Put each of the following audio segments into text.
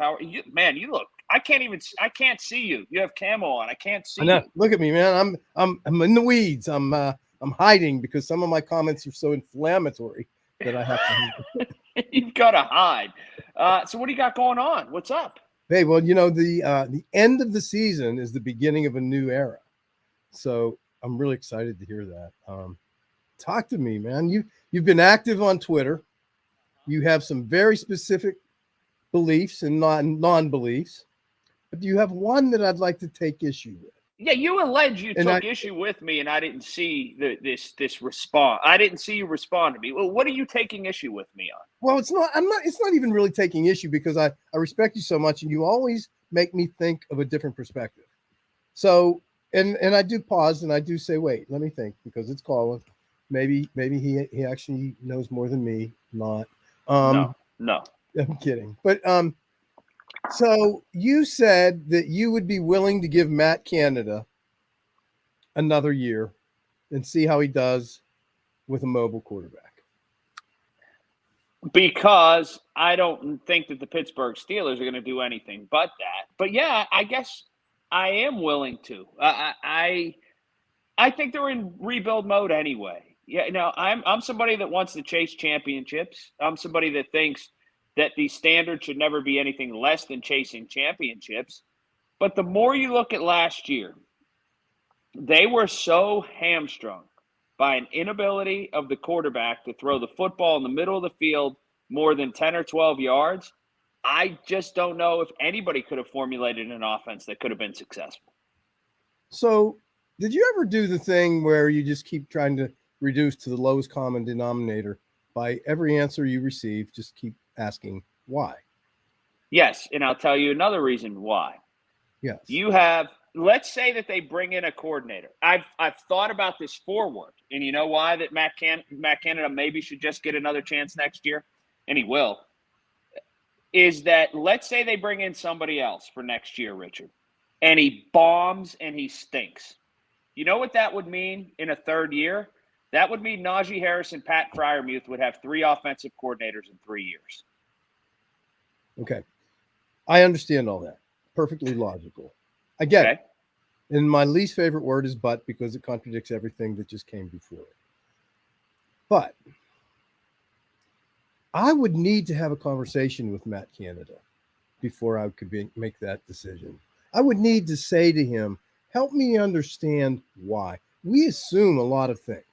How you, man? You look. I can't see you. You have camo on. I can't see I know. you. Look at me, man. I'm in the weeds. I'm hiding because some of my comments are so inflammatory that I have to. You've got to hide. So what do you got going on? What's up? Hey, well, the end of the season is the beginning of a new era, so I'm really excited to hear that. Talk to me, man. You've been active on Twitter. You have some very specific beliefs and non-beliefs, but you have one that I'd like to take issue with. Yeah, you allege you took issue with me, and I didn't see this response. I didn't see you respond to me. Well, what are you taking issue with me on? Well, it's not. I'm not. It's not even really taking issue because I respect you so much, and you always make me think of a different perspective. So, and I do pause and I do say, wait, let me think, because it's Colin. Maybe he actually knows more than me. Not. No. I'm kidding. But so you said that you would be willing to give Matt Canada another year and see how he does with a mobile quarterback. Because I don't think that the Pittsburgh Steelers are going to do anything but that. But yeah, I guess I am willing to. I think they're in rebuild mode anyway. Yeah, I'm somebody that wants to chase championships. I'm somebody that thinks that the standard should never be anything less than chasing championships. But the more you look at last year, they were so hamstrung by an inability of the quarterback to throw the football in the middle of the field more than 10 or 12 yards. I just don't know if anybody could have formulated an offense that could have been successful. So, did you ever do the thing where you just keep trying to reduce to the lowest common denominator by every answer you receive, just keep asking why? Yes, and I'll tell you another reason why. Yes. You have, let's say that they bring in a coordinator. I've thought about this forward, and you know why that Matt Canada maybe should just get another chance next year, and he will, is that let's say they bring in somebody else for next year, Richard, and he bombs and he stinks. You know what that would mean in a third year? That would mean Najee Harris and Pat Freiermuth would have 3 offensive coordinators in 3 years. Okay. I understand all that. Perfectly logical. I get it. And my least favorite word is but, because it contradicts everything that just came before it. But I would need to have a conversation with Matt Canada before I could make that decision. I would need to say to him, help me understand why. We assume a lot of things.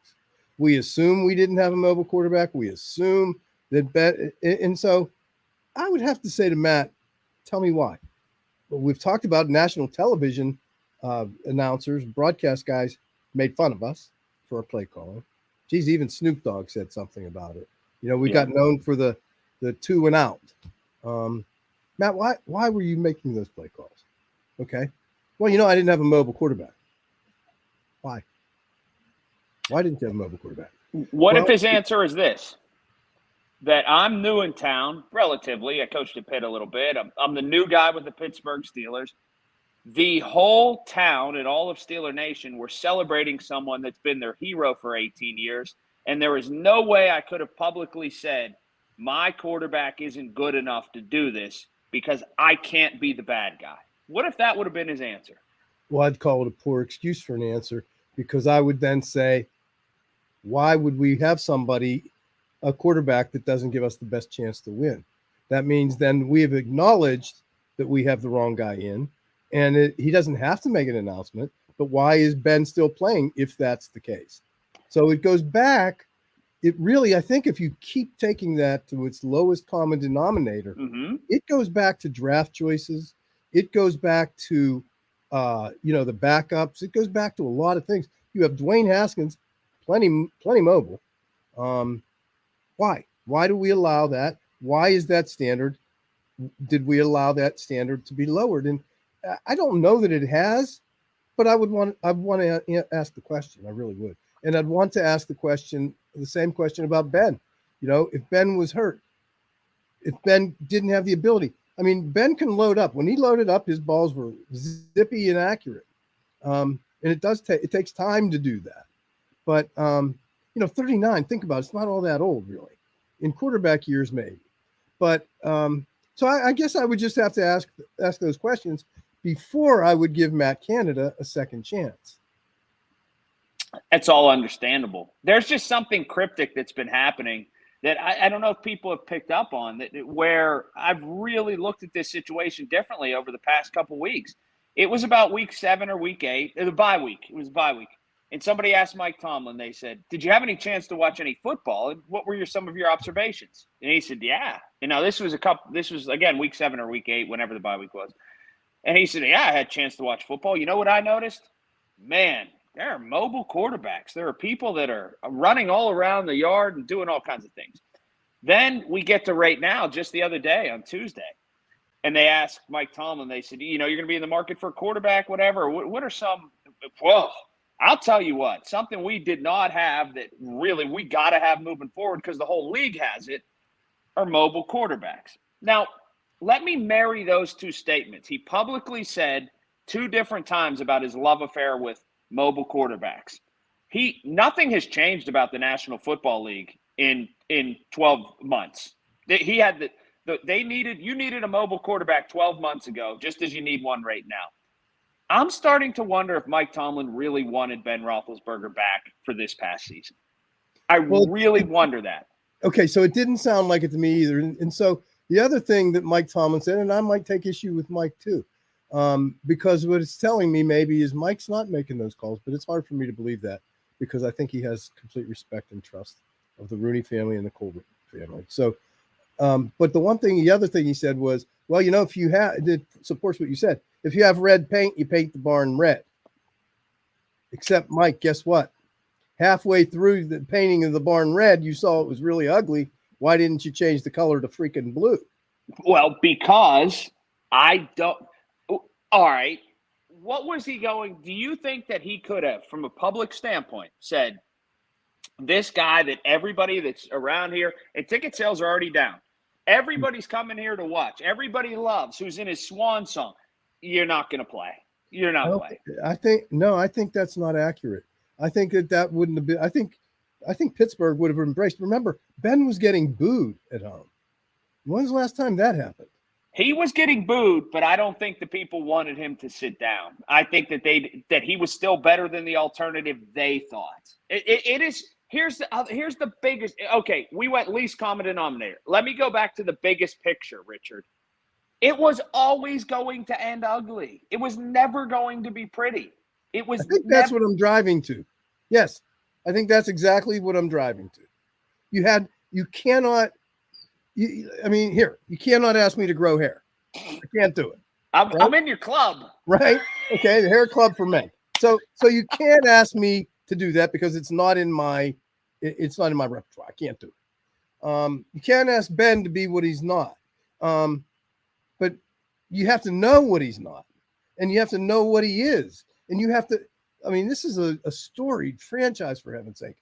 We assume we didn't have a mobile quarterback. We assume that and so I would have to say to Matt, tell me why. But we've talked about national television announcers, broadcast guys made fun of us for our play calling. Geez, even Snoop Dogg said something about it. We got known for the 2 and out. Matt, why were you making those play calls? Okay. Well, I didn't have a mobile quarterback. Why? Why didn't you have a mobile quarterback? What if his answer is this? That I'm new in town, relatively. I coached at Pitt a little bit. I'm the new guy with the Pittsburgh Steelers. The whole town and all of Steeler Nation were celebrating someone that's been their hero for 18 years. And there is no way I could have publicly said, my quarterback isn't good enough to do this because I can't be the bad guy. What if that would have been his answer? Well, I'd call it a poor excuse for an answer, because I would then say, why would we have a quarterback that doesn't give us the best chance to win? That means then we have acknowledged that we have the wrong guy in, and he doesn't have to make an announcement. But why is Ben still playing if that's the case? So it goes back. It really, I think if you keep taking that to its lowest common denominator, it goes back to draft choices. It goes back to, the backups. It goes back to a lot of things. You have Dwayne Haskins, plenty mobile. Why? Why do we allow that? Why is that standard? Did we allow that standard to be lowered? And I don't know that it has, but I want to ask the question. I really would. And I'd want to ask the same question about Ben. If Ben was hurt, if Ben didn't have the ability. I mean, Ben can load up. When he loaded up, his balls were zippy and accurate. And it takes time to do that. But 39, think about it, it's not all that old, really. In quarterback years, maybe. But So I guess I would just have to ask those questions before I would give Matt Canada a second chance. It's all understandable. There's just something cryptic that's been happening that I don't know if people have picked up on, that where I've really looked at this situation differently over the past couple weeks. It was about week 7 or week 8, the bye week. It was bye week. And somebody asked Mike Tomlin, they said, "Did you have any chance to watch any football? And what were some of your observations?" And he said, "Yeah." This was again week 7 or week 8, whenever the bye week was. And he said, "Yeah, I had a chance to watch football. You know what I noticed? Man, there are mobile quarterbacks. There are people that are running all around the yard and doing all kinds of things." Then we get to right now, just the other day on Tuesday, and they asked Mike Tomlin, they said, "You're going to be in the market for a quarterback, whatever. What are some – whoa, I'll tell you what, something we did not have that really we got to have moving forward because the whole league has it are mobile quarterbacks." Now, let me marry those two statements. He publicly said 2 different times about his love affair with mobile quarterbacks. Nothing has changed about the National Football League in 12 months. You needed a mobile quarterback 12 months ago, just as you need one right now. I'm starting to wonder if Mike Tomlin really wanted Ben Roethlisberger back for this past season. I really wonder that. Okay, so it didn't sound like it to me either. And so the other thing that Mike Tomlin said, and I might take issue with Mike too, because what it's telling me maybe is Mike's not making those calls, but it's hard for me to believe that because I think he has complete respect and trust of the Rooney family and the Colbert family. So, but the other thing he said was, well, if you have, it supports what you said. If you have red paint, you paint the barn red. Except, Mike, guess what? Halfway through the painting of the barn red, you saw it was really ugly. Why didn't you change the color to freaking blue? Well, because I don't. All right. What was he going? Do you think that he could have, from a public standpoint, said, this guy that everybody that's around here, and ticket sales are already down, everybody's coming here to watch, everybody loves, who's in his swan song, you're not going to play. You're not playing. I think that's not accurate. I think that wouldn't have been. I think Pittsburgh would have embraced. Remember, Ben was getting booed at home. When's the last time that happened? He was getting booed, but I don't think the people wanted him to sit down. I think that he was still better than the alternative they thought. It is. Here's the biggest. Okay, we went least common denominator. Let me go back to the biggest picture, Richard. It was always going to end ugly. It was never going to be pretty. It was. I think that's what I'm driving to. Yes, I think that's exactly what I'm driving to. You cannot ask me to grow hair. I can't do it. I'm in your club. Right? Okay, the hair club for men. So you can't ask me to do that because it's not in my repertoire. I can't do it. You can't ask Ben to be what he's not. But you have to know what he's not, and you have to know what he is, and you have to. I mean, this is a storied franchise, for heaven's sake.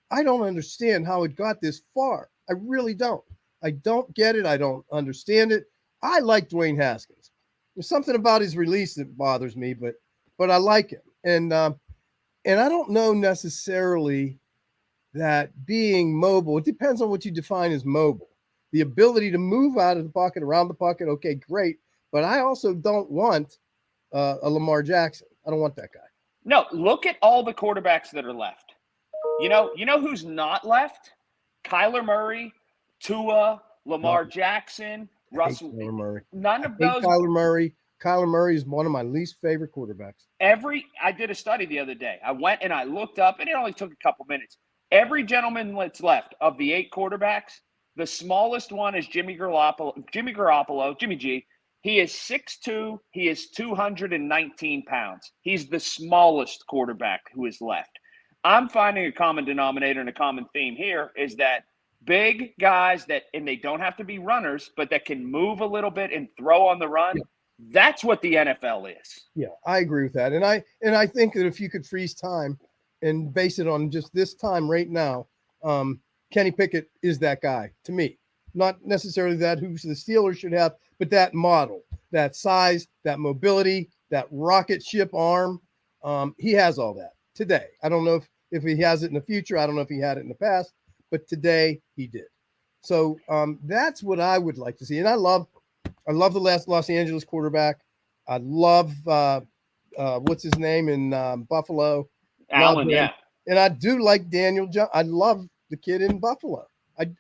I don't understand how it got this far. I really don't. I don't get it. I don't understand it. I like Dwayne Haskins. There's something about his release that bothers me, but I like him, and I don't know necessarily that being mobile. It depends on what you define as mobile. The ability to move out of the pocket, around the pocket, okay, great. But I also don't want a Lamar Jackson. I don't want that guy. No, look at all the quarterbacks that are left. You know who's not left? Kyler Murray, Tua, Lamar Jackson, Russell. Kyler Murray. None of those. Kyler Murray. Kyler Murray is one of my least favorite quarterbacks. I did a study the other day. I went and I looked up, and it only took a couple minutes. Every gentleman that's left of the 8 quarterbacks, the smallest one is Jimmy Garoppolo, Jimmy G. He is 6'2". He is 219 pounds. He's the smallest quarterback who is left. I'm finding a common denominator and a common theme here is that big guys and they don't have to be runners, but that can move a little bit and throw on the run. Yeah. That's what the NFL is. Yeah, I agree with that. And I think that if you could freeze time and base it on just this time right now, Kenny Pickett is that guy to me. Not necessarily that who the Steelers should have, but that model, that size, that mobility, that rocket ship arm. He has all that today. I don't know if he has it in the future. I don't know if he had it in the past, but today he did. So that's what I would like to see. And I love I love the last Los Angeles quarterback. I love what's his name in Buffalo. Love Allen, him. yeah. And I do like Daniel Jones. I love the kid in Buffalo.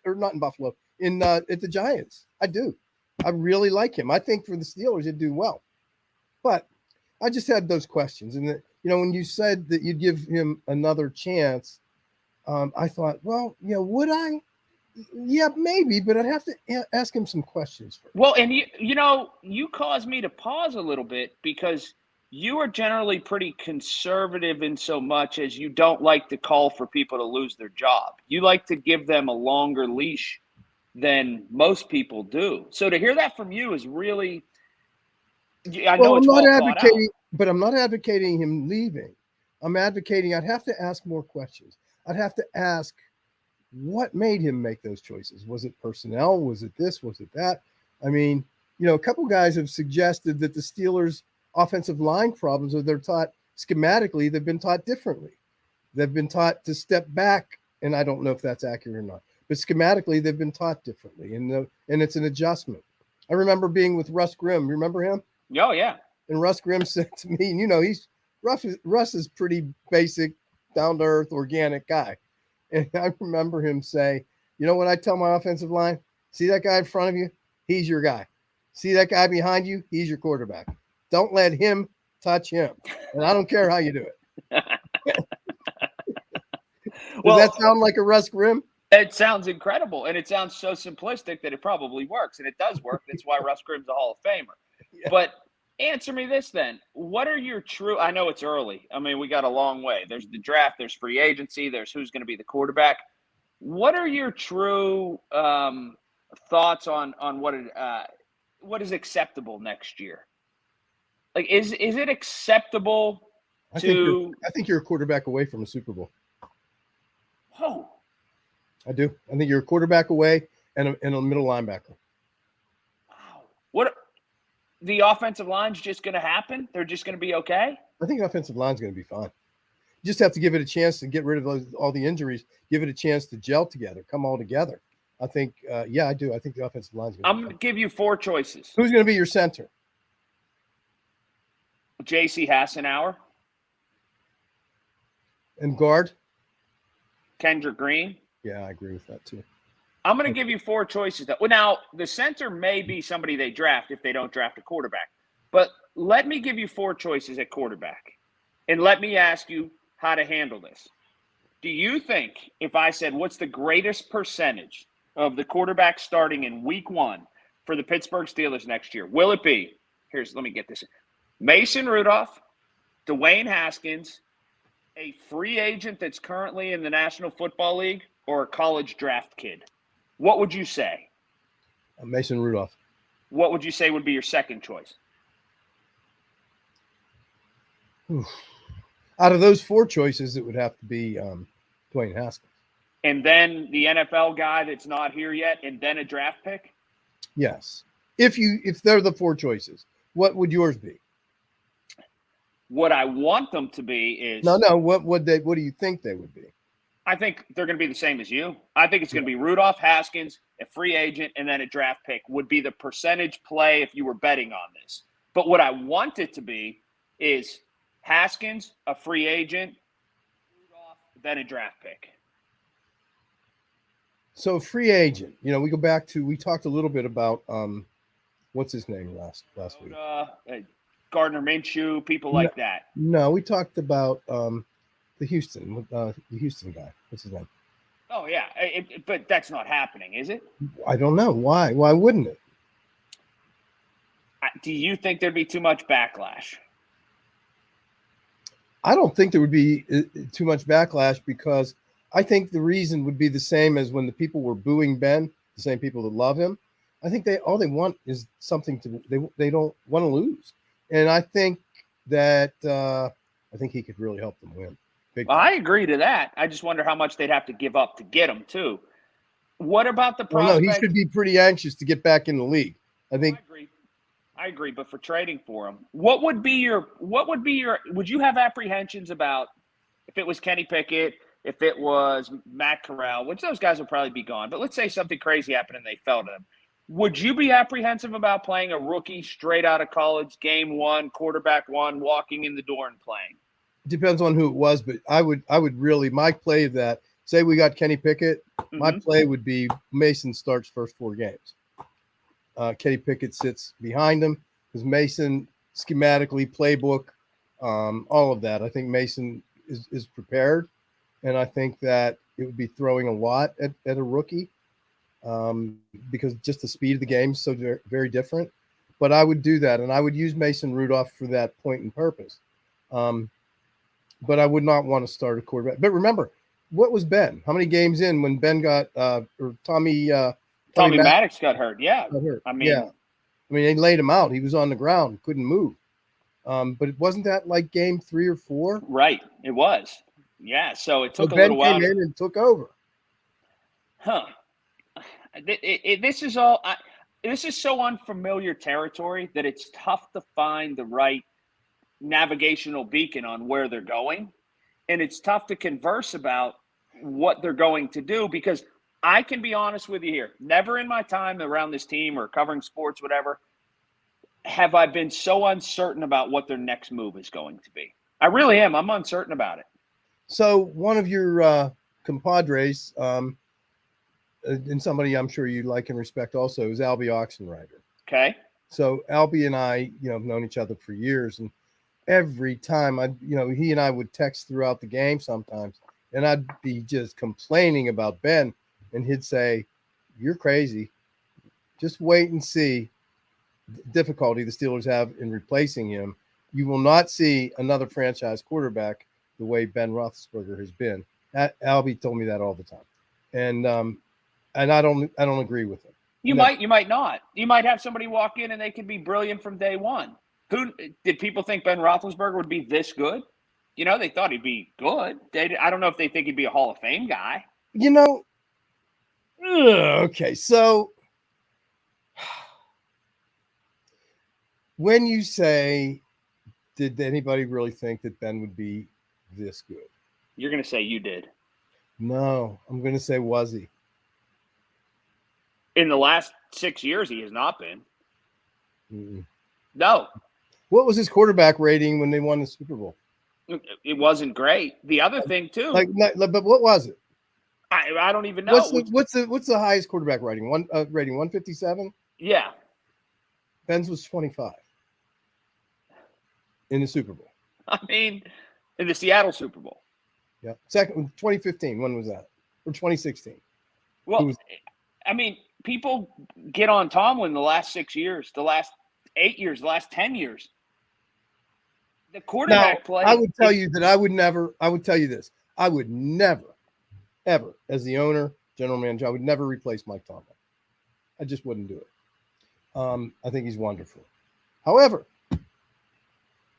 Or not in Buffalo, in at the Giants. I do. I really like him. I think for the Steelers, he'd do well. But I just had those questions, and when you said that you'd give him another chance, I thought, well, would I? Yeah, maybe, but I'd have to ask him some questions first. Well, and you caused me to pause a little bit because you are generally pretty conservative in so much as you don't like to call for people to lose their job. You like to give them a longer leash than most people do. So to hear that from you is really, I know it's well thought out. But I'm not advocating him leaving. I'm advocating I'd have to ask more questions. I'd have to ask what made him make those choices. Was it personnel? Was it this? Was it that? I mean, a couple guys have suggested that the Steelers' offensive line problems they're taught schematically, they've been taught differently. They've been taught to step back, and I don't know if that's accurate or not. But schematically, they've been taught differently, and it's an adjustment. I remember being with Russ Grimm. Remember him? Oh, yeah. And Russ Grimm said to me, and Russ is pretty basic, down-to-earth, organic guy. And I remember him say, what I tell my offensive line? See that guy in front of you? He's your guy. See that guy behind you? He's your quarterback. Don't let him touch him. And I don't care how you do it. Does that sound like a Russ Grimm? It sounds incredible. And it sounds so simplistic that it probably works. And it does work. That's why Russ Grimm's a Hall of Famer. Yeah. But answer me this then. What are your true – I know it's early. I mean, we got a long way. There's the draft. There's free agency. There's who's going to be the quarterback. What are your true thoughts on what is acceptable next year? Like, is it acceptable to – I think you're a quarterback away from a Super Bowl. Oh. I do. I think you're a quarterback away and a middle linebacker. Wow. What – the offensive line's just going to happen? They're just going to be okay? I think the offensive line's going to be fine. You just have to give it a chance to get rid of all the injuries, give it a chance to gel together, come all together. I think, I do. I think the offensive line's going to be fine. I'm going to give you 4 choices. Who's going to be your center? J.C. Hassenauer. And guard? Kendrick Green. Yeah, I agree with that too. I'm going to give you 4 choices. Well, now, the center may be somebody they draft if they don't draft a quarterback. But let me give you 4 choices at quarterback. And let me ask you how to handle this. Do you think if I said what's the greatest percentage of the quarterback starting in week 1 for the Pittsburgh Steelers next year, will it be, let me get this, Mason Rudolph, Dwayne Haskins, a free agent that's currently in the National Football League, or a college draft kid? What would you say? Mason Rudolph. What would you say would be your second choice? Out of those 4 choices, it would have to be Dwayne Haskins. And then the NFL guy that's not here yet, and then a draft pick? Yes. If they're the 4 choices, what would yours be? What I want them to be is no. What do you think they would be? I think they're going to be the same as you. I think it's going to be Rudolph, Haskins, a free agent, and then a draft pick would be the percentage play if you were betting on this. But what I want it to be is Haskins, a free agent, Rudolph, then a draft pick. So free agent, we go back to, we talked a little bit about what's his name last week? Gardner Minshew, people like that. No, we talked about the Houston guy. What's his name? Oh, yeah. But that's not happening, is it? I don't know. Why? Why wouldn't it? Do you think there'd be too much backlash? I don't think there would be too much backlash because I think the reason would be the same as when the people were booing Ben, the same people that love him. I think all they want is something they don't want to lose. And I think that I think he could really help them win. Well, I agree to that. I just wonder how much they'd have to give up to get him too. What about the prospect? Well, no, he should be pretty anxious to get back in the league. I agree, but for trading for him, would you have apprehensions about if it was Kenny Pickett, if it was Matt Corral, which those guys will probably be gone, but let's say something crazy happened and they fell to them. Would you be apprehensive about playing a rookie straight out of college, game one, quarterback one, walking in the door and playing? Depends on who it was, but I would really, my play of that, say we got Kenny Pickett, my play would be Mason starts first 4 games. Kenny Pickett sits behind him because Mason schematically, playbook, all of that. I think Mason is prepared, and I think that it would be throwing a lot at a rookie because just the speed of the game is so very, very different. But I would do that, and I would use Mason Rudolph for that point and purpose. But I would not want to start a quarterback. But remember, what was Ben? How many games in when Ben got or Tommy Maddox got hurt? Yeah, got hurt. I mean, they laid him out. He was on the ground, couldn't move. But it wasn't that like game 3 or 4? Right, it was. Yeah, so it took a Ben little while. Came in and took over. This is so unfamiliar territory that it's tough to find the right navigational beacon on where they're going, and it's tough to converse about what they're going to do, because I can be honest with you here, never in my time around this team or covering sports, whatever, have I been so uncertain about what their next move is going to be. I really am. I'm uncertain about it. So one of your compadres, and somebody I'm sure you like and respect also, is Albie Oxenrider. Okay. So Albie and I, have known each other for years, and every time he and I would text throughout the game sometimes, and I'd be just complaining about Ben, and he'd say, "You're crazy. Just wait and see the difficulty the Steelers have in replacing him. You will not see another franchise quarterback the way Ben Roethlisberger has been." Albie told me that all the time, and I don't agree with him. You might not. You might have somebody walk in and they could be brilliant from day one. Who did people think Ben Roethlisberger would be this good? They thought he'd be good. I don't know if they think he'd be a Hall of Fame guy. Okay, so when you say, did anybody really think that Ben would be this good? You're going to say you did. No, I'm going to say was he? In the last 6 years, he has not been. Mm-mm. No. What was his quarterback rating when they won the Super Bowl? It wasn't great. The other thing too, but what was it? I don't even know. What's the highest quarterback rating? Rating 157. Yeah. Ben's was 25 in the Super Bowl. I mean, in the Seattle Super Bowl. Yeah. Second, 2015. When was that? Or 2016? Well, people get on Tomlin the last 6 years, the last 8 years, the last 10 years. The quarterback play. I would tell you that I would tell you this. I would never, ever, as the owner, general manager, I would never replace Mike Tomlin. I just wouldn't do it. I think he's wonderful. However,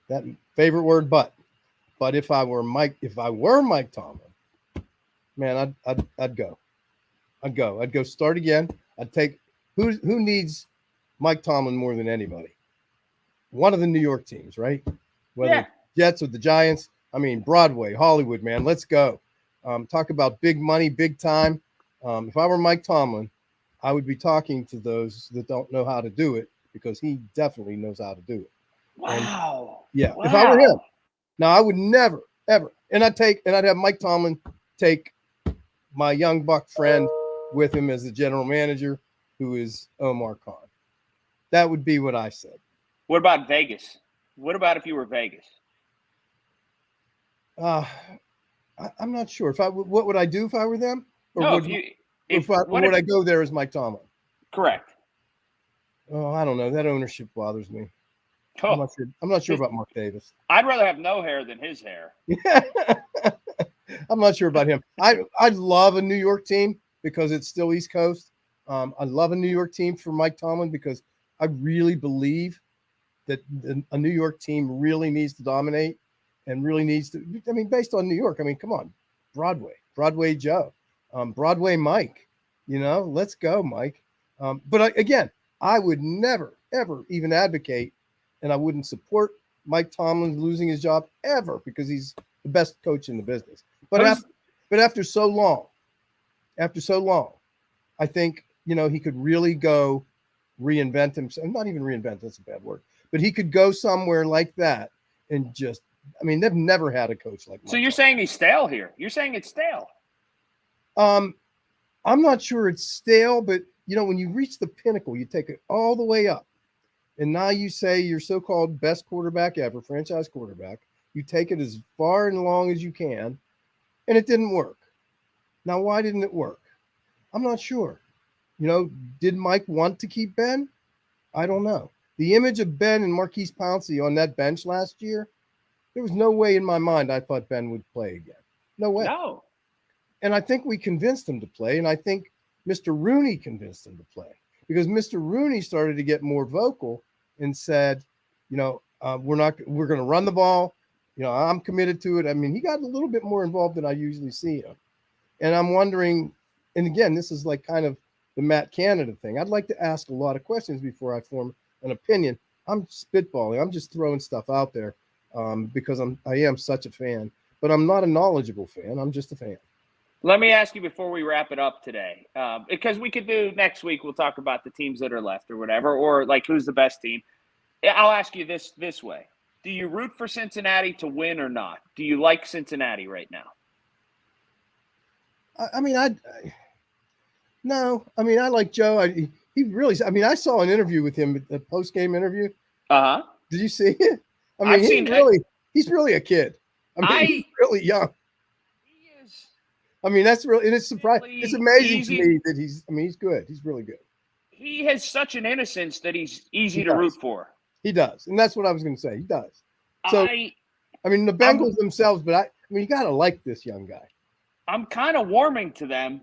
that favorite word, but if I were Mike Tomlin, man, I'd go. I'd go start again. I'd take who needs Mike Tomlin more than anybody? One of the New York teams, right? Whether Jets or the Giants. I mean, Broadway, Hollywood, man. Let's go. Talk about big money, big time. If I were Mike Tomlin, I would be talking to those that don't know how to do it, because he definitely knows how to do it. Wow. Wow. If I were him. Now, I would never, ever. And I'd have Mike Tomlin take my young buck friend with him as the general manager, who is Omar Khan. That would be what I said. What about Vegas? What about if you were Vegas? I'm not sure. What would I do if I were them? Or no, would I go there as Mike Tomlin? Correct. Oh, I don't know. That ownership bothers me. Oh. I'm not sure about Mark Davis. I'd rather have no hair than his hair. I'm not sure about him. I love a New York team because it's still East Coast. I love a New York team for Mike Tomlin because I really believe that a New York team really needs to dominate and really needs to. I mean, based on New York. I mean, come on, Broadway Joe, Broadway Mike. Let's go, Mike. But again, I would never, ever even advocate, and I wouldn't support Mike Tomlin losing his job ever, because he's the best coach in the business. But after so long, I think he could really go reinvent himself. Not even reinvent, that's a bad word. But he could go somewhere like that and just, I mean, they've never had a coach like So you're saying he's stale here? You're saying it's stale? I'm not sure it's stale, but when you reach the pinnacle, you take it all the way up. And now you say your so-called best quarterback ever, franchise quarterback, you take it as far and long as you can, and it didn't work. Now, why didn't it work? I'm not sure. Did Mike want to keep Ben? I don't know. The image of Ben and Marquise Pouncey on that bench last year, there was no way in my mind I thought Ben would play again. No way. No. And I think we convinced him to play, and I think Mr. Rooney convinced him to play, because Mr. Rooney started to get more vocal and said, we're going to run the ball. I'm committed to it. I mean, he got a little bit more involved than I usually see him. And I'm wondering, and again, this is like kind of the Matt Canada thing. I'd like to ask a lot of questions before I form an opinion. I'm spitballing. I'm just throwing stuff out there because I am such a fan, but I'm not a knowledgeable fan. I'm just a fan. Let me ask you before we wrap it up today, because we could do next week. We'll talk about the teams that are left or whatever, or like who's the best team. I'll ask you this way. Do you root for Cincinnati to win or not? Do you like Cincinnati right now? No. I mean, I like Joe. I saw an interview with him, a post-game interview. Uh-huh. Did you see it? I mean, he's really a kid. He's really young. He is. I mean, that's really, and it's surprising. It's amazing to me that he's good. He's really good. He has such an innocence that he's easy to root for. He does. And that's what I was going to say. He does. So, the Bengals themselves, but you got to like this young guy. I'm kind of warming to them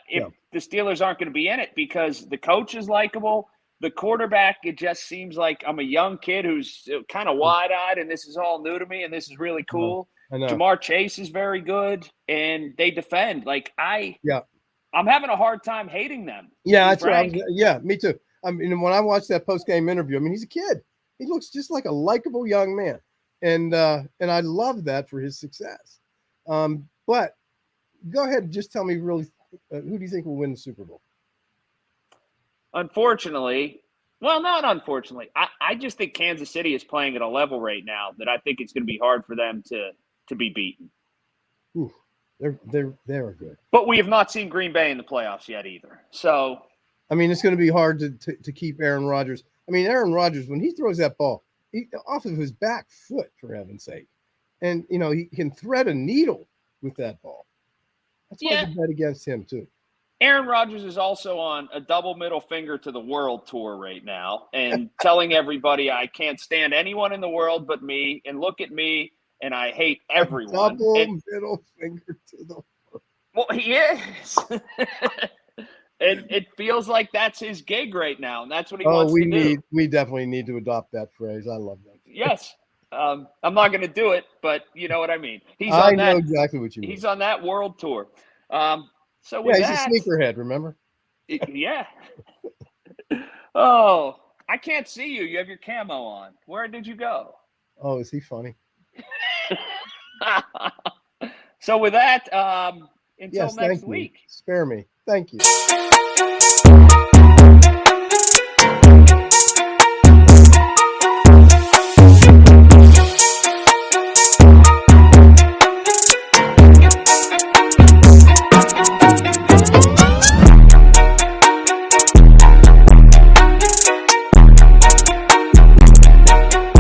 if the Steelers aren't going to be in it, because the coach is likable. The quarterback, it just seems like I'm a young kid who's kind of wide-eyed, and this is all new to me, and this is really cool. I know. Jamar Chase is very good, and they defend. I'm having a hard time hating them. Yeah, that's right. Yeah, me too. I mean, when I watched that post-game interview, he's a kid. He looks just like a likable young man, and I love that for his success. But go ahead and just tell me really, who do you think will win the Super Bowl? Unfortunately, well, not unfortunately. I just think Kansas City is playing at a level right now that I think it's going to be hard for them to be beaten. Ooh, they're good. But we have not seen Green Bay in the playoffs yet either. So, it's going to be hard to keep Aaron Rodgers. Aaron Rodgers, when he throws that ball, off of his back foot, for heaven's sake, and he can thread a needle with that ball. That's why I bet against him too. Aaron Rodgers is also on a double middle finger to the world tour right now and telling everybody I can't stand anyone in the world but me, and look at me, and I hate everyone. Middle finger to the world. Well, he is. It feels like that's his gig right now, and that's what he wants to do. We definitely need to adopt that phrase. I love that. Yes. I'm not going to do it, but you know what I mean. I know exactly what you mean. He's on that world tour. So he's a sneakerhead, remember? Yeah. Oh, I can't see you. You have your camo on. Where did you go? Oh, is he funny? So with that, until next week. Spare me. Thank you.